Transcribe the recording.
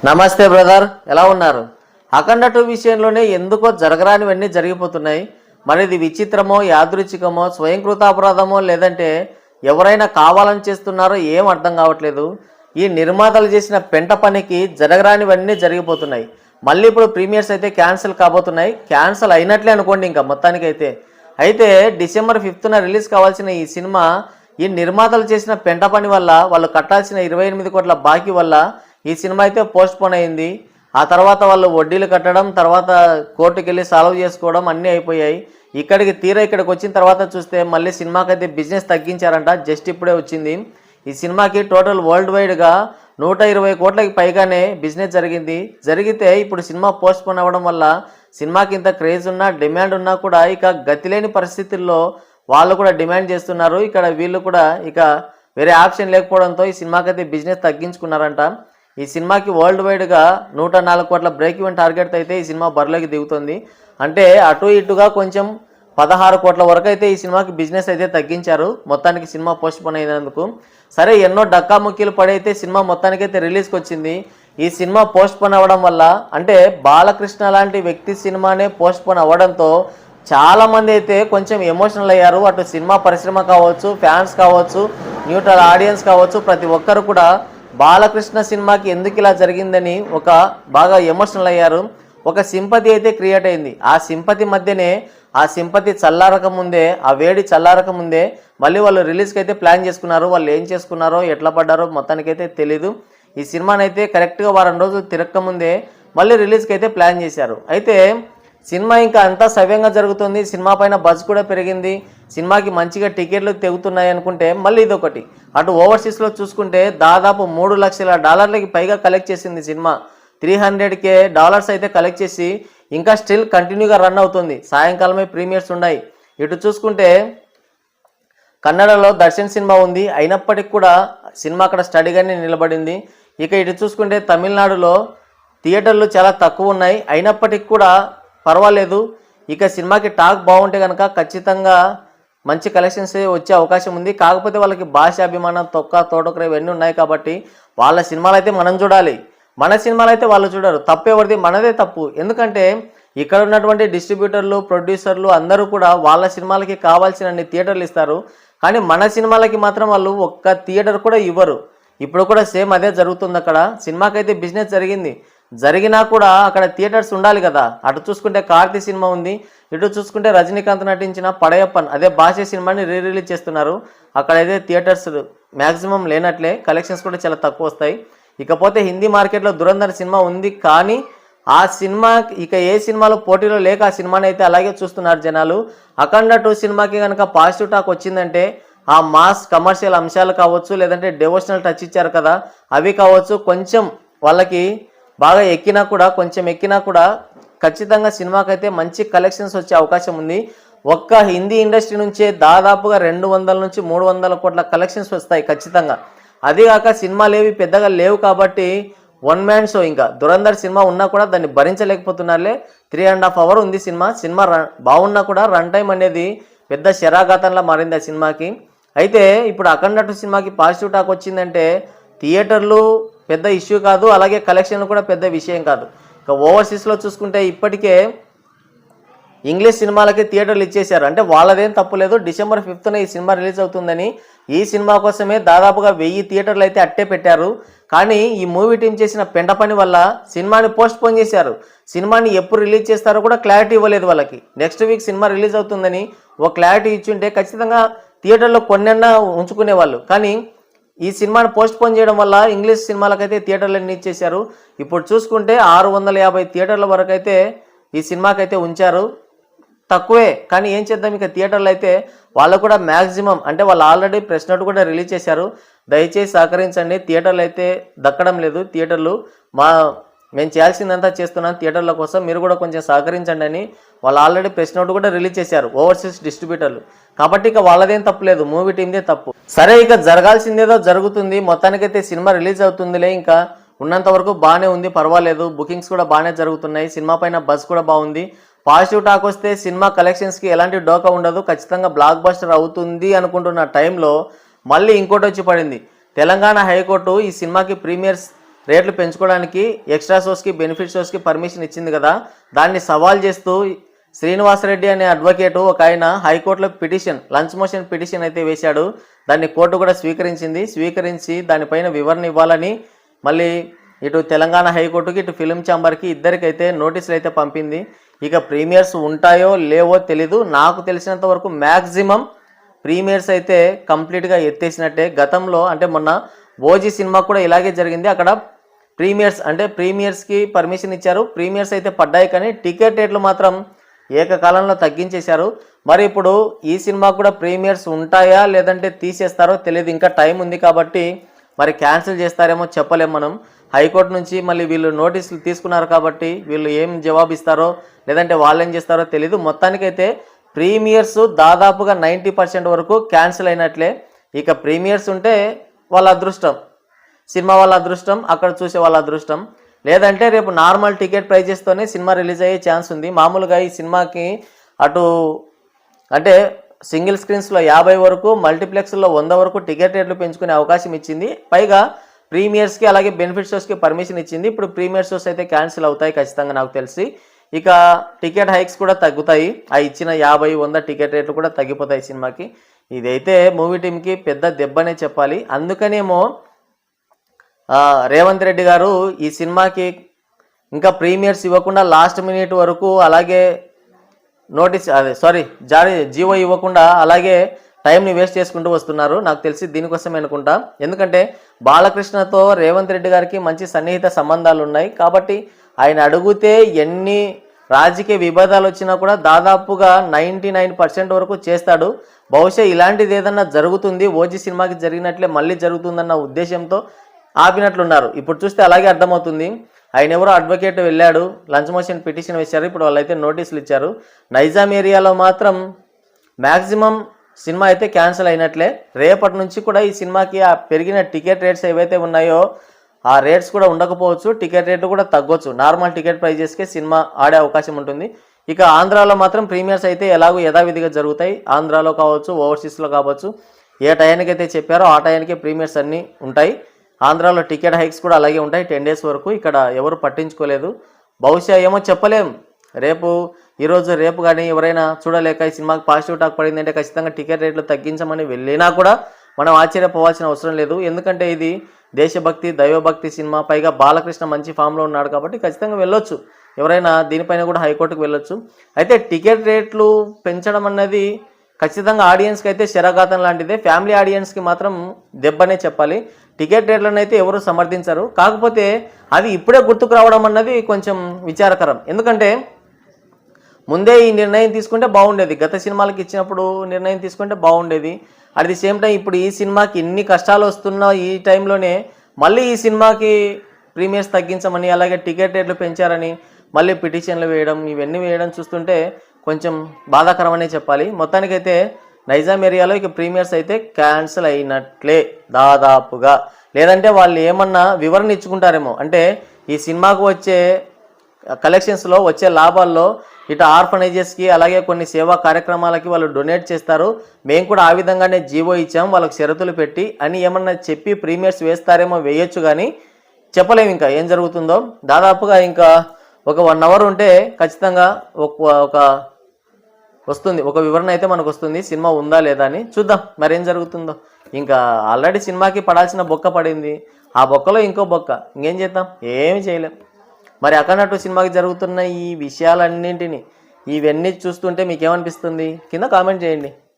నమస్తే బ్రదర్, ఎలా ఉన్నారు? అఖండ 2 విషయంలోనే ఎందుకో జరగరానివన్నీ జరిగిపోతున్నాయి. మరి ఇది విచిత్రమో, యాదృచ్ఛికమో, స్వయంకృతాపరాధమో, లేదంటే ఎవరైనా కావాలని చేస్తున్నారో ఏం అర్థం కావట్లేదు. ఈ నిర్మాతలు చేసిన పెంట పనికి జరగరానివన్నీ జరిగిపోతున్నాయి. మళ్ళీ ఇప్పుడు ప్రీమియర్స్ అయితే క్యాన్సిల్ కాబోతున్నాయి. క్యాన్సిల్ అయినట్లే అనుకోండి ఇంకా మొత్తానికైతే. అయితే డిసెంబర్ 5న రిలీజ్ కావాల్సిన ఈ సినిమా ఈ నిర్మాతలు చేసిన పెంట పని వల్ల, వాళ్ళు కట్టాల్సిన 28 కోట్ల బాకీ వల్ల ఈ సినిమా అయితే పోస్ట్ పోన్ అయింది. ఆ తర్వాత వాళ్ళు వడ్డీలు కట్టడం, తర్వాత కోర్టుకు వెళ్ళి సాల్వ్ చేసుకోవడం అన్నీ అయిపోయాయి. ఇక్కడికి వచ్చిన తర్వాత చూస్తే మళ్ళీ సినిమాకైతే బిజినెస్ తగ్గించారంట. జస్ట్ ఇప్పుడే వచ్చింది. ఈ సినిమాకి టోటల్ వరల్డ్ వైడ్గా 120 కోట్లకి పైగానే బిజినెస్ జరిగితే ఇప్పుడు సినిమా పోస్ట్ పోన్ అవ్వడం వల్ల సినిమాకి ఇంత క్రేజ్ ఉన్నా, డిమాండ్ ఉన్నా కూడా ఇక గతిలేని పరిస్థితుల్లో వాళ్ళు కూడా డిమాండ్ చేస్తున్నారు. ఇక్కడ వీళ్ళు కూడా ఇక వేరే ఆప్షన్ లేకపోవడంతో ఈ సినిమాకైతే బిజినెస్ తగ్గించుకున్నారంట. ఈ సినిమాకి వరల్డ్ వైడ్గా 104 కోట్ల బ్రేక్ ఈవెన్ టార్గెట్ అయితే ఈ సినిమా బరిలోకి దిగుతుంది. అంటే అటు ఇటుగా కొంచెం 16 కోట్ల వరకు అయితే ఈ సినిమాకి బిజినెస్ అయితే తగ్గించారు, మొత్తానికి సినిమా పోస్ట్ పోన్ అయినందుకు. సరే, ఎన్నో డక్కాముక్కీలు పడైతే సినిమా మొత్తానికైతే రిలీజ్కి వచ్చింది. ఈ సినిమా పోస్ట్ పోన్ అవ్వడం వల్ల, అంటే బాలకృష్ణ లాంటి వ్యక్తి సినిమానే పోస్ట్ పోన్ అవ్వడంతో చాలామంది అయితే కొంచెం ఎమోషనల్ అయ్యారు. అటు సినిమా పరిశ్రమ కావచ్చు, ఫ్యాన్స్ కావచ్చు, న్యూట్రల్ ఆడియన్స్ కావచ్చు, ప్రతి ఒక్కరు కూడా బాలకృష్ణ సినిమాకి ఎందుకు ఇలా జరిగిందని ఒక బాగా ఎమోషనల్ అయ్యారు. ఒక సింపతి అయితే క్రియేట్ అయింది. ఆ సింపతి మధ్యనే, ఆ సింపతి చల్లారక ముందే, ఆ వేడి చల్లారక ముందే మళ్ళీ వాళ్ళు రిలీజ్కి అయితే ప్లాన్ చేసుకున్నారు. వాళ్ళు ఏం చేసుకున్నారో, ఎట్లా పడ్డారో మొత్తానికైతే తెలీదు. ఈ సినిమానైతే కరెక్ట్గా వారం రోజులు తిరగక ముందే మళ్ళీ రిలీజ్కి అయితే ప్లాన్ చేశారు. అయితే సినిమా ఇంకా అంతా సవ్యంగా జరుగుతుంది. సినిమా పైన బజ్ కూడా పెరిగింది. సినిమాకి మంచిగా టికెట్లు తెగుతున్నాయి అనుకుంటే మళ్ళీ ఇదొకటి. అటు ఓవర్సీస్లో చూసుకుంటే దాదాపు $3 లక్షల పైగా కలెక్ట్ చేసింది సినిమా. $300K అయితే కలెక్ట్ చేసి ఇంకా స్టిల్ కంటిన్యూగా రన్ అవుతుంది. సాయంకాలమే ప్రీమియర్స్ ఉన్నాయి. ఇటు చూసుకుంటే కన్నడలో దర్శన్ సినిమా ఉంది, అయినప్పటికీ కూడా సినిమా అక్కడ స్టడీగానే నిలబడింది. ఇక ఇటు చూసుకుంటే తమిళనాడులో థియేటర్లు చాలా తక్కువ ఉన్నాయి, అయినప్పటికీ కూడా పర్వాలేదు. ఇక సినిమాకి టాక్ బాగుంటే కనుక ఖచ్చితంగా మంచి కలెక్షన్స్ వచ్చే అవకాశం ఉంది. కాకపోతే వాళ్ళకి భాష అభిమానం, తోటకూర ఇవన్నీ ఉన్నాయి కాబట్టి వాళ్ళ సినిమాలు అయితే మనం చూడాలి, మన సినిమాలు అయితే వాళ్ళు చూడరు. తప్పు ఎవరిది? మనదే తప్పు. ఎందుకంటే ఇక్కడ ఉన్నటువంటి డిస్ట్రిబ్యూటర్లు, ప్రొడ్యూసర్లు అందరూ కూడా వాళ్ళ సినిమాలకి కావాల్సినన్ని థియేటర్లు ఇస్తారు, కానీ మన సినిమాలకి మాత్రం వాళ్ళు ఒక్క థియేటర్ కూడా ఇవ్వరు. ఇప్పుడు కూడా సేమ్ అదే జరుగుతుంది. అక్కడ సినిమాకైతే బిజినెస్ జరిగినా కూడా అక్కడ థియేటర్స్ ఉండాలి కదా. అటు చూసుకుంటే కార్తీ సినిమా ఉంది, ఇటు చూసుకుంటే రజనీకాంత్ నటించిన పడయప్పన్ అదే భాష సినిమాని రిలీజ్ చేస్తున్నారు. అక్కడైతే థియేటర్స్ మ్యాక్సిమం లేనట్లే, కలెక్షన్స్ కూడా చాలా తక్కువ వస్తాయి. ఇకపోతే హిందీ మార్కెట్లో దురంధర్ సినిమా ఉంది, కానీ ఆ సినిమా ఇక ఏ సినిమాలో పోటీలో లేక ఆ సినిమాని అయితే అలాగే చూస్తున్నారు జనాలు. అఖండ 2 సినిమాకి కనుక పాజిటివ్ టాక్ వచ్చిందంటే ఆ మాస్ కమర్షియల్ అంశాలు కావచ్చు, లేదంటే డివోషనల్ టచ్ ఇచ్చారు కదా అవి కావచ్చు, కొంచెం వాళ్ళకి బాగా కొంచెం ఎక్కినా కూడా ఖచ్చితంగా సినిమాకైతే మంచి కలెక్షన్స్ వచ్చే అవకాశం ఉంది. ఒక్క హిందీ ఇండస్ట్రీ నుంచే దాదాపుగా 200 నుంచి 300 కోట్ల కలెక్షన్స్ వస్తాయి ఖచ్చితంగా. అదిగాక సినిమాలు ఏవి పెద్దగా లేవు కాబట్టి వన్ మ్యాన్ షో. ఇంకా దురంధర్ సినిమా ఉన్నా కూడా దాన్ని భరించలేకపోతున్నారులే. 3.5 hours ఉంది సినిమా బాగున్నా కూడా రన్ టైం అనేది పెద్ద శరాఘాతంలా మారింది ఆ సినిమాకి. అయితే ఇప్పుడు అఖండ 2 సినిమాకి పాజిటివ్ టాక్ వచ్చిందంటే థియేటర్లు పెద్ద ఇష్యూ కాదు, అలాగే కలెక్షన్లు కూడా పెద్ద విషయం కాదు. ఇక ఓవర్సీస్లో చూసుకుంటే ఇప్పటికే ఇంగ్లీష్ సినిమాలకి థియేటర్లు ఇచ్చేశారు. అంటే వాళ్ళదేం తప్పులేదు. డిసెంబర్ 5న ఈ సినిమా రిలీజ్ అవుతుందని ఈ సినిమా కోసమే దాదాపుగా 1000 థియేటర్లు అయితే అట్టే పెట్టారు. కానీ ఈ మూవీ టీం చేసిన పెంట పని వల్ల సినిమాని పోస్ట్ పోన్ చేశారు. సినిమాని ఎప్పుడు రిలీజ్ చేస్తారో కూడా క్లారిటీ ఇవ్వలేదు వాళ్ళకి. నెక్స్ట్ వీక్ సినిమా రిలీజ్ అవుతుందని ఒక క్లారిటీ ఇచ్చుంటే ఖచ్చితంగా థియేటర్లో కొన్నైనా ఉంచుకునేవాళ్ళు. కానీ ఈ సినిమాని పోస్ట్ పోన్ చేయడం వల్ల ఇంగ్లీష్ సినిమాలకైతే థియేటర్లన్నీ ఇచ్చేశారు. ఇప్పుడు చూసుకుంటే 650 థియేటర్ల వరకు అయితే ఈ సినిమాకైతే ఉంచారు. తక్కువే, కానీ ఏం చేద్దాం, ఇక థియేటర్లు అయితే వాళ్ళు కూడా మ్యాక్సిమం, అంటే వాళ్ళు ఆల్రెడీ ప్రెస్ నోట్ కూడా రిలీజ్ చేశారు. దయచేసి సహకరించండి, థియేటర్లు అయితే దక్కడం లేదు. థియేటర్లు మేము చేయాల్సిందంతా చేస్తున్నాం థియేటర్ల కోసం, మీరు కూడా కొంచెం సహకరించండి అని వాళ్ళు ఆల్రెడీ ప్రెస్ నోట్ కూడా రిలీజ్ చేశారు ఓవర్సీస్ డిస్ట్రిబ్యూటర్లు. కాబట్టి ఇక వాళ్ళదేం తప్పులేదు, మూవీ టీందే తప్పు. సరే, ఇక జరగాల్సిందేదో జరుగుతుంది. మొత్తానికైతే సినిమా రిలీజ్ అవుతుందిలే. ఇంకా ఉన్నంత వరకు బాగానే ఉంది, పర్వాలేదు. బుకింగ్స్ కూడా బాగానే జరుగుతున్నాయి. సినిమా పైన బజ్ కూడా బాగుంది. పాజిటివ్ టాక్ వస్తే సినిమా కలెక్షన్స్కి ఎలాంటి డోకా ఉండదు, ఖచ్చితంగా బ్లాక్ బస్టర్ అవుతుంది అనుకుంటున్న టైంలో మళ్ళీ ఇంకోటి వచ్చి పడింది. తెలంగాణ హైకోర్టు ఈ సినిమాకి ప్రీమియర్స్ రేట్లు పెంచుకోవడానికి ఎక్స్ట్రా షోస్కి బెనిఫిట్ షోస్కి పర్మిషన్ ఇచ్చింది కదా, దాన్ని సవాల్ చేస్తూ శ్రీనివాసరెడ్డి అనే అడ్వకేటు ఒక ఆయన హైకోర్టులో లంచ్ మోషన్ పిటిషన్ అయితే వేశాడు. దాన్ని కోర్టు కూడా స్వీకరించి దానిపైన వివరణ ఇవ్వాలని మళ్ళీ ఇటు తెలంగాణ హైకోర్టుకి ఇటు ఫిలిం ఛాంబర్కి ఇద్దరికైతే నోటీసులు అయితే పంపింది. ఇక ప్రీమియర్స్ ఉంటాయో లేవో తెలీదు. నాకు తెలిసినంత వరకు మ్యాక్సిమం ప్రీమియర్స్ అయితే కంప్లీట్గా ఎత్తేసినట్టే. గతంలో అంటే మొన్న ఓజీ సినిమా కూడా ఇలాగే జరిగింది. అక్కడ ప్రీమియర్స్కి పర్మిషన్ ఇచ్చారు, ప్రీమియర్స్ అయితే పడ్డాయి, కానీ టికెట్ రేట్లు మాత్రం ఏకకాలంలో తగ్గించేశారు. మరి ఇప్పుడు ఈ సినిమా కూడా ప్రీమియర్స్ ఉంటాయా లేదంటే తీసేస్తారో తెలియదు. ఇంకా టైం ఉంది కాబట్టి మరి క్యాన్సిల్ చేస్తారేమో చెప్పలేం మనం. హైకోర్టు నుంచి మళ్ళీ వీళ్ళు నోటీసులు తీసుకున్నారు కాబట్టి వీళ్ళు ఏం జవాబు ఇస్తారో లేదంటే వాళ్ళు ఏం చేస్తారో తెలీదు. మొత్తానికైతే ప్రీమియర్స్ దాదాపుగా 90% వరకు క్యాన్సిల్ అయినట్లే. ఇక ప్రీమియర్స్ ఉంటే వాళ్ళ అదృష్టం, సినిమా వాళ్ళ అదృష్టం, అక్కడ చూసే వాళ్ళ అదృష్టం. లేదంటే రేపు నార్మల్ టికెట్ ప్రైజెస్తోనే సినిమా రిలీజ్ అయ్యే ఛాన్స్ ఉంది. మామూలుగా ఈ సినిమాకి అటు అంటే సింగిల్ స్క్రీన్స్లో 50 వరకు, మల్టీప్లెక్స్లో 100 వరకు టికెట్ రేట్లు పెంచుకునే అవకాశం ఇచ్చింది. పైగా ప్రీమియర్స్కి అలాగే బెనిఫిట్ షోస్కి పర్మిషన్ ఇచ్చింది. ఇప్పుడు ప్రీమియర్ షోస్ అయితే క్యాన్సిల్ అవుతాయి ఖచ్చితంగా నాకు తెలిసి. ఇక టికెట్ హైక్స్ కూడా తగ్గుతాయి. ఆ ఇచ్చిన 50, 100 టికెట్ రేట్లు కూడా తగ్గిపోతాయి సినిమాకి. ఇదైతే మూవీ టీంకి పెద్ద దెబ్బనే చెప్పాలి. అందుకనేమో రేవంత్ రెడ్డి గారు ఈ సినిమాకి ఇంకా ప్రీమియర్స్ ఇవ్వకుండా లాస్ట్ మినిట్ వరకు అలాగే జీవో ఇవ్వకుండా అలాగే టైంని వేస్ట్ చేసుకుంటూ వస్తున్నారు. నాకు తెలిసి దీనికోసమే అనుకుంటా. ఎందుకంటే బాలకృష్ణతో రేవంత్ రెడ్డి గారికి మంచి సన్నిహిత సంబంధాలు ఉన్నాయి కాబట్టి ఆయన అడిగితే ఎన్ని రాజకీయ విభేదాలు వచ్చినా కూడా దాదాపుగా 99% వరకు చేస్తాడు. బహుశా ఇలాంటిది ఏదన్నా జరుగుతుంది, ఓజీ సినిమాకి జరిగినట్లే మళ్ళీ జరుగుతుందన్న ఉద్దేశంతో ఆపినట్లున్నారు. ఇప్పుడు చూస్తే అలాగే అర్థమవుతుంది. ఆయన ఎవరో అడ్వకేట్ వెళ్ళాడు, లంచ్ మోషన్ పిటిషన్ వేశారు, ఇప్పుడు వాళ్ళైతే నోటీసులు ఇచ్చారు. నైజాం ఏరియాలో మాత్రం మ్యాక్సిమం సినిమా అయితే క్యాన్సిల్ అయినట్లే. రేపటి నుంచి కూడా ఈ సినిమాకి ఆ పెరిగిన టికెట్ రేట్స్ ఏవైతే ఉన్నాయో ఆ రేట్స్ కూడా ఉండకపోవచ్చు, టికెట్ రేట్లు కూడా తగ్గొచ్చు. నార్మల్ టికెట్ ప్రైజెస్కే సినిమా ఆడే అవకాశం ఉంటుంది. ఇక ఆంధ్రాలో మాత్రం ప్రీమియర్స్ అయితే ఎలాగో యథావిధిగా జరుగుతాయి. ఆంధ్రాలో కావచ్చు, ఓవర్సీస్లో కావచ్చు, ఏ టయానికి అయితే చెప్పారో ఆ టయానికే ప్రీమియర్స్ అన్నీ ఉంటాయి. ఆంధ్రాలో టికెట్ హైక్స్ కూడా అలాగే ఉంటాయి 10 days వరకు. ఇక్కడ ఎవరు పట్టించుకోలేదు. బహుశా ఏమో చెప్పలేం. రేపు కానీ ఎవరైనా చూడలేక ఈ సినిమాకి పాజిటివ్ టాక్ పడిందంటే ఖచ్చితంగా టికెట్ రేట్లు తగ్గించమని వెళ్ళినా కూడా మనం ఆశ్చర్యపోవాల్సిన అవసరం లేదు. ఎందుకంటే ఇది దేశభక్తి, దైవభక్తి సినిమా, పైగా బాలకృష్ణ మంచి ఫామ్లో ఉన్నాడు కాబట్టి ఖచ్చితంగా వెళ్ళొచ్చు. ఎవరైనా దీనిపైన కూడా హైకోర్టుకు వెళ్ళొచ్చు. అయితే టికెట్ రేట్లు పెంచడం అన్నది ఖచ్చితంగా ఆడియన్స్కి అయితే శరఘాతం లాంటిదే. ఫ్యామిలీ ఆడియన్స్కి మాత్రం దెబ్బనే చెప్పాలి. టికెట్ రేట్లను అయితే ఎవరు సమర్థించరు. కాకపోతే అవి ఇప్పుడే గుర్తుకు రావడం అన్నది కొంచెం విచారకరం. ఎందుకంటే ముందే ఈ నిర్ణయం తీసుకుంటే బాగుండేది. గత సినిమాలకు ఇచ్చినప్పుడు నిర్ణయం తీసుకుంటే బాగుండేది. అట్ ది సేమ్ టైం ఇప్పుడు ఈ సినిమాకి ఎన్ని కష్టాలు వస్తున్నా ఈ టైంలోనే మళ్ళీ ఈ సినిమాకి ప్రీమియర్స్ తగ్గించమని అలాగే టికెట్ రేట్లు పెంచారని మళ్ళీ పిటిషన్లు వేయడం, ఇవన్నీ వేయడం చూస్తుంటే కొంచెం బాధాకరమనే చెప్పాలి. మొత్తానికైతే నైజాం ఏరియాలో ఇక ప్రీమియర్స్ అయితే క్యాన్సిల్ అయినట్లే దాదాపుగా. లేదంటే వాళ్ళు ఏమన్నా వివరణ ఇచ్చుకుంటారేమో, అంటే ఈ సినిమాకు వచ్చే కలెక్షన్స్లో వచ్చే లాభాల్లో ఇటు ఆర్ఫనైజెస్కి అలాగే కొన్ని సేవా కార్యక్రమాలకి వాళ్ళు డొనేట్ చేస్తారు, మేము కూడా ఆ విధంగానే జీవో ఇచ్చాం వాళ్ళకి షరతులు పెట్టి అని ఏమన్నా చెప్పి ప్రీమియర్స్ వేస్తారేమో, వేయొచ్చు. కానీ చెప్పలేము ఇంకా ఏం జరుగుతుందో. దాదాపుగా ఇంకా ఒక 1 hour ఉంటే ఖచ్చితంగా ఒక వివరణ అయితే మనకు వస్తుంది, సినిమా ఉందా లేదా అని. చూద్దాం మరేం జరుగుతుందో. ఇంకా ఆల్రెడీ సినిమాకి పడాల్సిన బొక్క పడింది, ఆ బొక్కలో ఇంకో బొక్క, ఇంకేం చేద్దాం, ఏమి చేయలేం. మరి అఖండ 2 సినిమాకి జరుగుతున్న ఈ విషయాలన్నింటినీ ఇవన్నీ చూస్తుంటే మీకేమనిపిస్తుంది కింద కామెంట్ చేయండి.